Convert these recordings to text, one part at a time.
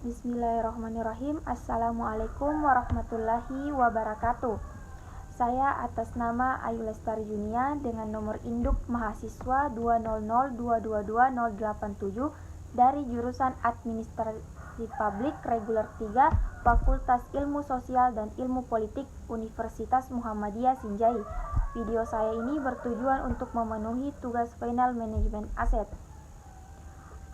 Bismillahirrahmanirrahim. Assalamualaikum warahmatullahi wabarakatuh. Saya atas nama Ayu Lestari Junia dengan nomor induk mahasiswa 200222087 dari jurusan Administrasi Publik Reguler 3 Fakultas Ilmu Sosial dan Ilmu Politik Universitas Muhammadiyah Sinjai. Video saya ini bertujuan untuk memenuhi tugas final manajemen aset.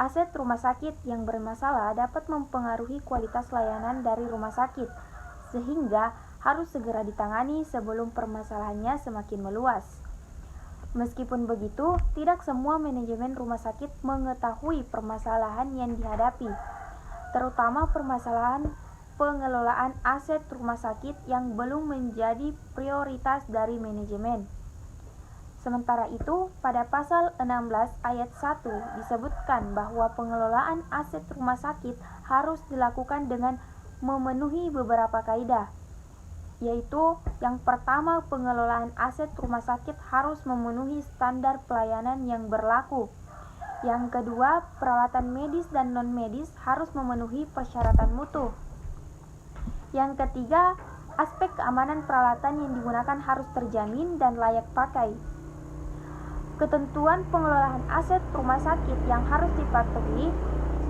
Aset rumah sakit yang bermasalah dapat mempengaruhi kualitas layanan dari rumah sakit, sehingga harus segera ditangani sebelum permasalahannya semakin meluas. Meskipun begitu, tidak semua manajemen rumah sakit mengetahui permasalahan yang dihadapi, terutama permasalahan pengelolaan aset rumah sakit yang belum menjadi prioritas dari manajemen. Sementara itu, pada pasal 16 ayat 1 disebutkan bahwa pengelolaan aset rumah sakit harus dilakukan dengan memenuhi beberapa kaidah, yaitu yang pertama, pengelolaan aset rumah sakit harus memenuhi standar pelayanan yang berlaku. Yang kedua, peralatan medis dan non-medis harus memenuhi persyaratan mutu. Yang ketiga, aspek keamanan peralatan yang digunakan harus terjamin dan layak pakai. Ketentuan pengelolaan aset rumah sakit yang harus dipatuhi.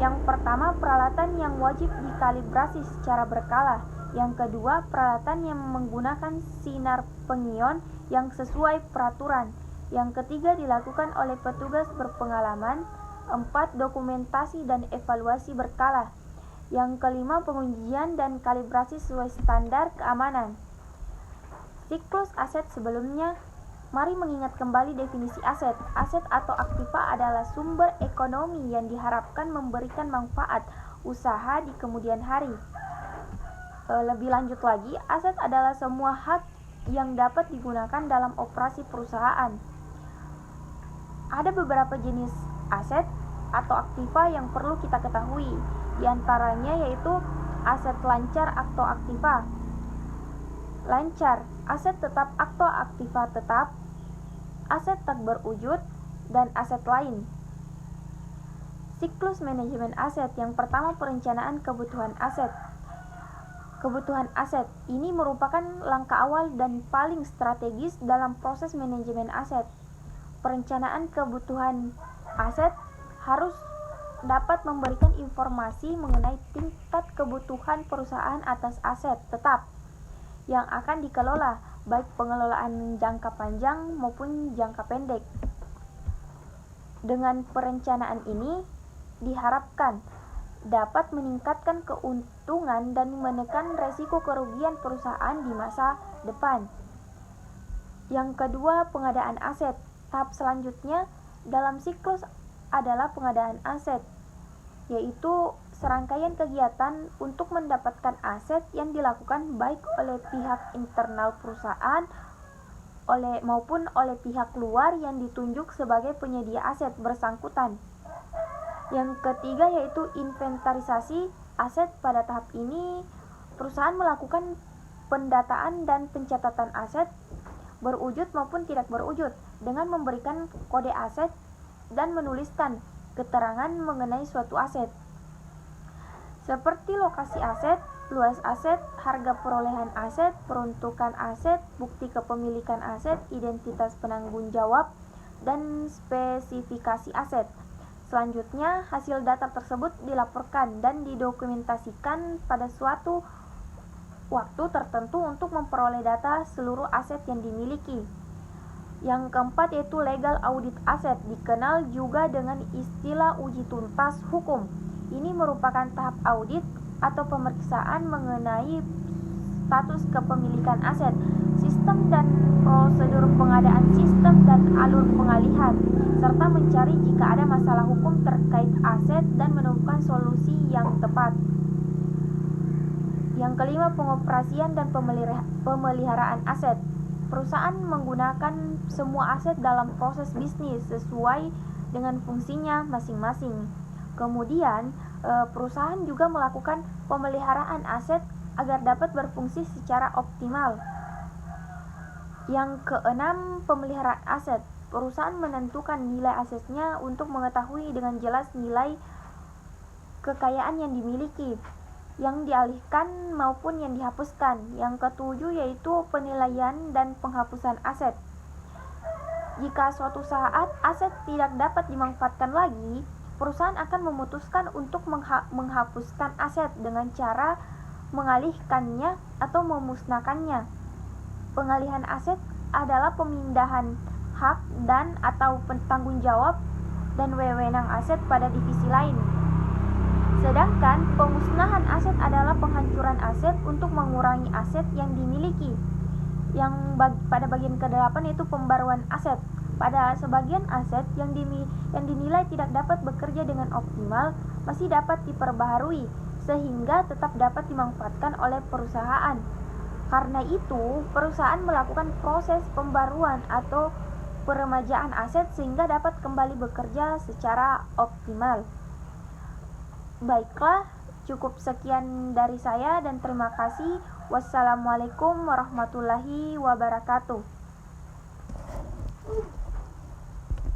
Yang pertama, peralatan yang wajib dikalibrasi secara berkala. Yang kedua, peralatan yang menggunakan sinar pengion yang sesuai peraturan. Yang ketiga, dilakukan oleh petugas berpengalaman. 4. Dokumentasi dan evaluasi berkala. Yang kelima, pengujian dan kalibrasi sesuai standar keamanan. Siklus aset sebelumnya. Mari mengingat kembali definisi aset. Aset atau aktiva adalah sumber ekonomi yang diharapkan memberikan manfaat usaha di kemudian hari. Lebih lanjut lagi, aset adalah semua hak yang dapat digunakan dalam operasi perusahaan. Ada beberapa jenis aset atau aktiva yang perlu kita ketahui. Di antaranya yaitu aset lancar atau aktiva. Lancar, aset tetap atau aktiva tetap, aset tak berwujud, dan aset lain. Siklus manajemen aset. Yang pertama, perencanaan kebutuhan aset. Kebutuhan aset ini merupakan langkah awal dan paling strategis dalam proses manajemen aset. Perencanaan kebutuhan aset harus dapat memberikan informasi mengenai tingkat kebutuhan perusahaan atas aset tetap yang akan dikelola, baik pengelolaan jangka panjang maupun jangka pendek. Dengan perencanaan ini diharapkan dapat meningkatkan keuntungan dan menekan resiko kerugian perusahaan di masa depan. Yang kedua, pengadaan aset. Tahap selanjutnya dalam siklus adalah pengadaan aset, yaitu serangkaian kegiatan untuk mendapatkan aset yang dilakukan baik oleh pihak internal perusahaan maupun oleh pihak luar yang ditunjuk sebagai penyedia aset bersangkutan. Yang ketiga yaitu inventarisasi aset. Pada tahap ini, perusahaan melakukan pendataan dan pencatatan aset berwujud maupun tidak berwujud dengan memberikan kode aset dan menuliskan keterangan mengenai suatu aset, seperti lokasi aset, luas aset, harga perolehan aset, peruntukan aset, bukti kepemilikan aset, identitas penanggung jawab, dan spesifikasi aset. Selanjutnya, hasil data tersebut dilaporkan dan didokumentasikan pada suatu waktu tertentu untuk memperoleh data seluruh aset yang dimiliki. Yang keempat yaitu legal audit aset, dikenal juga dengan istilah uji tuntas hukum. Ini merupakan tahap audit atau pemeriksaan mengenai status kepemilikan aset, sistem dan prosedur pengadaan sistem dan alur pengalihan, serta mencari jika ada masalah hukum terkait aset dan menemukan solusi yang tepat. Yang kelima, pengoperasian dan pemeliharaan aset. Perusahaan menggunakan semua aset dalam proses bisnis sesuai dengan fungsinya masing-masing. Kemudian, perusahaan juga melakukan pemeliharaan aset agar dapat berfungsi secara optimal. Yang keenam, pemeliharaan aset. Perusahaan menentukan nilai asetnya untuk mengetahui dengan jelas nilai kekayaan yang dimiliki, yang dialihkan maupun yang dihapuskan. Yang ketujuh yaitu penilaian dan penghapusan aset. Jika suatu saat aset tidak dapat dimanfaatkan lagi, perusahaan akan memutuskan untuk menghapuskan aset dengan cara mengalihkannya atau memusnahkannya. Pengalihan aset adalah pemindahan hak dan atau tanggung jawab dan wewenang aset pada divisi lain. Sedangkan pemusnahan aset adalah penghancuran aset untuk mengurangi aset yang dimiliki. Yang pada bagian ke-8 yaitu pembaruan aset. Pada sebagian aset yang dinilai tidak dapat bekerja dengan optimal masih dapat diperbaharui sehingga tetap dapat dimanfaatkan oleh perusahaan. Karena itu, perusahaan melakukan proses pembaruan atau peremajaan aset sehingga dapat kembali bekerja secara optimal. Baiklah, cukup sekian dari saya dan terima kasih. Wassalamualaikum warahmatullahi wabarakatuh.